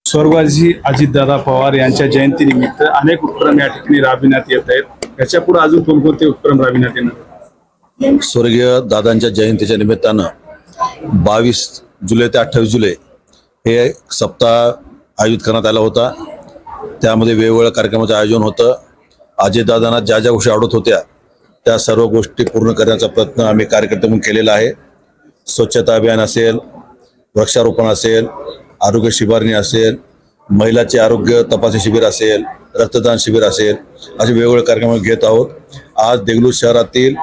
स्वर्गवासी अजितदादा पवार यांच्या जयंतीनिमित्त अनेक उपक्रम या ठिकाणी राबविण्यात येत आहेत. याच्यापुढे अजून कोणकोणते उपक्रम राबविण्यात येणार? स्वर्गीय दादांच्या जयंतीच्या निमित्तानं 22 जुलै ते 28 जुलै हे सप्ताह आयोजित करण्यात आला होता. त्यामध्ये वेगवेगळ्या कार्यक्रमाचं आयोजन होतं. अजितदादांना ज्या ज्या गोष्टी आवडत होत्या त्या सर्व गोष्टी पूर्ण करण्याचा प्रयत्न आम्ही कार्यकर्ते म्हणून केलेला आहे. स्वच्छता अभियान असेल, वृक्षारोपण असेल, आरोग्य शिबिरणी असेल, महिलाचे आरोग्य तपासणी शिबिर असेल, रक्तदान शिबिर असेल, असे वेगवेगळे कार्यक्रम घेत आहोत. आज देगलूर शहरातील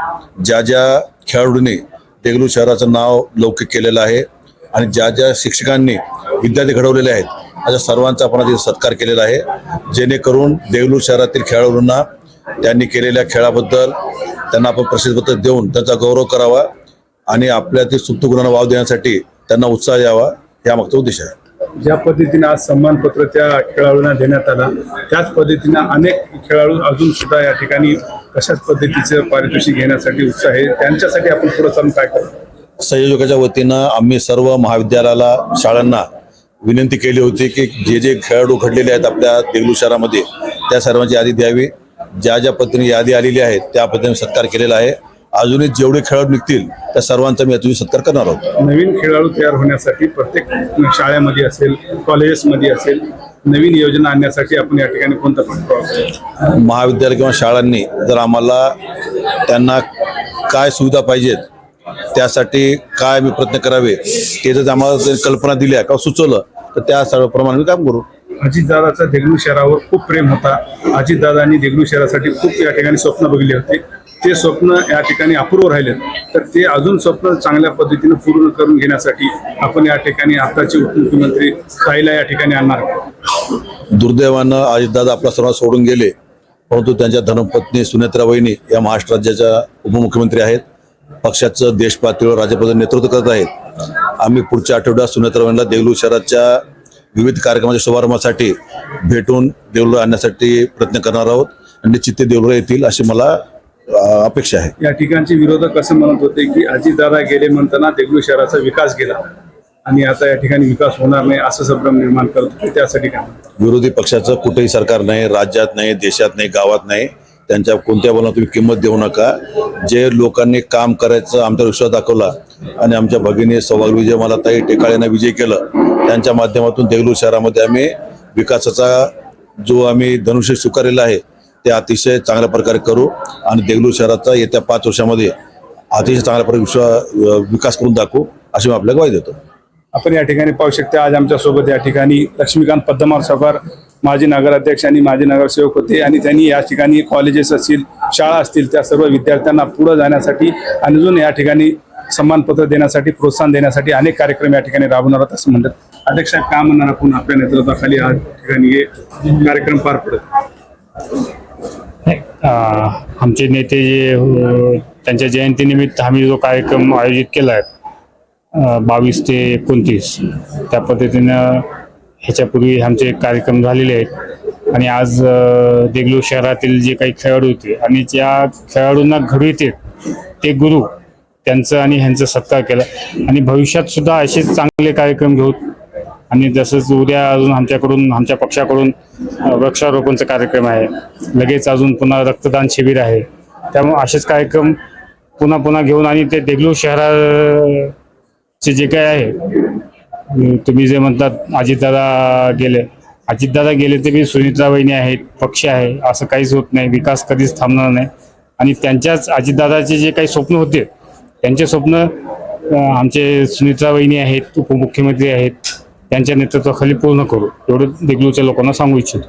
ज्या ज्या खेळाडूंनी देगलूर शहराचं नाव लौकिक केलेलं आहे आणि ज्या ज्या शिक्षकांनी विद्यार्थी घडवलेले आहेत अशा सर्वांचा आपण आज सत्कार केलेला आहे, जेणेकरून देगलूर शहरातील खेळाडूंना त्यांनी केलेल्या खेळाबद्दल त्यांना आपण प्रसिद्धीपत्र देऊन त्यांचा गौरव करावा आणि आपल्यातील सुप्त गुणांना वाव देण्यासाठी त्यांना उत्साह यावा, हा मागचा उद्देश आहे. ज्या पद्धतीने आज सन्मानपत्र त्या खेळाडूंना देण्यात आलं, त्याच पद्धतीनं अनेक खेळाडू अजून सुद्धा या ठिकाणी तशाच पद्धतीचं पारितोषिक घेण्यासाठी उत्साह आहे. त्यांच्यासाठी आपण पुढे चालून काय करतो? संयोजकाच्या वतीनं आम्ही सर्व महाविद्यालयाला, शाळांना विनंती केली होती की जे जे खेळाडू घडलेले आहेत आपल्या देगलूर शहरामध्ये त्या सर्वांची यादी द्यावी. ज्या ज्या पद्धतीने यादी आलेली आहे त्या पद्धतीने सत्कार केलेला आहे. अजूनही जेवढे खेळाडू निघतील त्या सर्वांचा मी यातून सत्कार करणार आहोत. नवीन खेळाडू तयार होण्यासाठी प्रत्येक शाळेमध्ये असेल, कॉलेजेसमध्ये असेल, नवीन योजना आणण्यासाठी आपण या ठिकाणी कोणता पाठपुरावा? महाविद्यालय किंवा शाळांनी जर आम्हाला त्यांना काय सुविधा पाहिजेत त्यासाठी काय मी प्रयत्न करावे ते जर आम्हाला जर कल्पना दिल्या किंवा सुचवलं तर त्या सर्वप्रमाणे मी काम करू. अजितदादाचा देगलूर शहरावर खूप प्रेम होता. अजितदादांनी देगलूर शहरासाठी खूप या ठिकाणी स्वप्न बघितले होते. ते स्वप्न या ठिकाणी अपूर्व राहिले, तर ते अजून स्वप्न चांगल्या पद्धतीने पूर्ण करून घेण्यासाठी आपण या ठिकाणी आताचे उपमुख्यमंत्री ताईला या ठिकाणी आणणार. दुर्दैवानं अजितदादा आपला सर्व सोडून गेले, परंतु त्यांच्या धर्मपत्नी सुनेत्रा वहिनी या महाराष्ट्र राज्याच्या उपमुख्यमंत्री आहेत. पक्षाचं देश पातळीवर राज्यपाल नेतृत्व करत आहेत. आम्ही पुढच्या आठवड्यात सुनेत्रा वहिनीला देगलूर शहराच्या विविध कार्यक्रमाच्या शुभारंभासाठी भेटून देगलूर आणण्यासाठी प्रयत्न करणार आहोत आणि निश्चित ते देगलूर येतील अशी मला अपेक्षा आहे. या ठिकाणचे विरोधक असं म्हणत होते की अजितदादा गेले म्हणताना देगलूर शहराचा विकास गेला आणि आता या ठिकाणी विकास होणार नाही असं संभ्रम निर्माण करत होते. त्यासाठी काय? विरोधी पक्षाचं कुठेही सरकार नाही, राज्यात नाही, देशात नाही, गावात नाही. त्यांच्या कोणत्या बोलण्याला तुम्ही किंमत देऊ नका. जे लोकांनी काम करायचं आमचा विश्वास दाखवला आणि आमच्या भगिनी सौभाग्य विजय मला ताई टेकाळे यांना विजय केलं, त्यांच्या माध्यमातून देगलूर शहरामध्ये आम्ही विकासाचा जो आम्ही धनुष्य स्वीकारलेला आहे ते अतिशय चांगल्या प्रकारे करू आणि देगलूर शहराचा येत्या 5 वर्षामध्ये अतिशय चांगल्या प्रकारे विकास करून दाखवू अशी मी आपल्याला ग्वाही देतो. आपण या ठिकाणी पाहू शकता आज आमच्यासोबत या ठिकाणी लक्ष्मीकांत पद्मनाभ सावकार माजी नगराध्यक्ष आणि माजी नगरसेवक होते आणि त्यांनी या ठिकाणी कॉलेजेस असतील, शाळा असतील त्या सर्व विद्यार्थ्यांना पुढे जाण्यासाठी आणि अजून या ठिकाणी सन्मानपत्र देण्यासाठी, प्रोत्साहन देण्यासाठी अनेक कार्यक्रम या ठिकाणी राबवणार आहेत असं म्हणतात. अध्यक्ष काय म्हणणार आपण आपल्या नेतृत्वाखाली आज ठिकाणी हे कार्यक्रम पार पडत? आमचे नेते जे त्यांच्या जयंतीनिमित्त आम्ही जो कार्यक्रम आयोजित केला आहे 22 ते 29 त्या पद्धतीनं ह्याच्यापूर्वी आमचे कार्यक्रम झालेले आहेत आणि आज देगलूर शहरातील जे काही खेळाडू होते आणि ज्या खेळाडूंना घडविते ते गुरु त्यांचं आणि ह्यांचा सत्कार केला आणि भविष्यात सुद्धा असेच चांगले कार्यक्रम घेऊ आणि जसंच उद्या अजून आमच्या पक्षाकडून वृक्षारोपणचा कार्यक्रम आहे, लगेच अजून पुन्हा रक्तदान शिबिर आहे. त्यामुळे असेच कार्यक्रम पुन्हा घेऊन आणि ते देगलूर शहराचे जे काय आहे तुम्ही जे म्हणतात अजितदादा गेले ते मी सुनेत्रा वहिनी आहेत, पक्ष आहे, असं काहीच होत नाही. विकास कधीच थांबणार नाही आणि त्यांच्याच अजितदादाचे जे काही स्वप्न होते त्यांचे स्वप्न आमचे सुनेत्रा वहिनी आहेत, उपमुख्यमंत्री आहेत, त्यांच्या नेतृत्वाखाली पूर्ण करू एवढं देगलूरच्या लोकांना सांगू इच्छितो.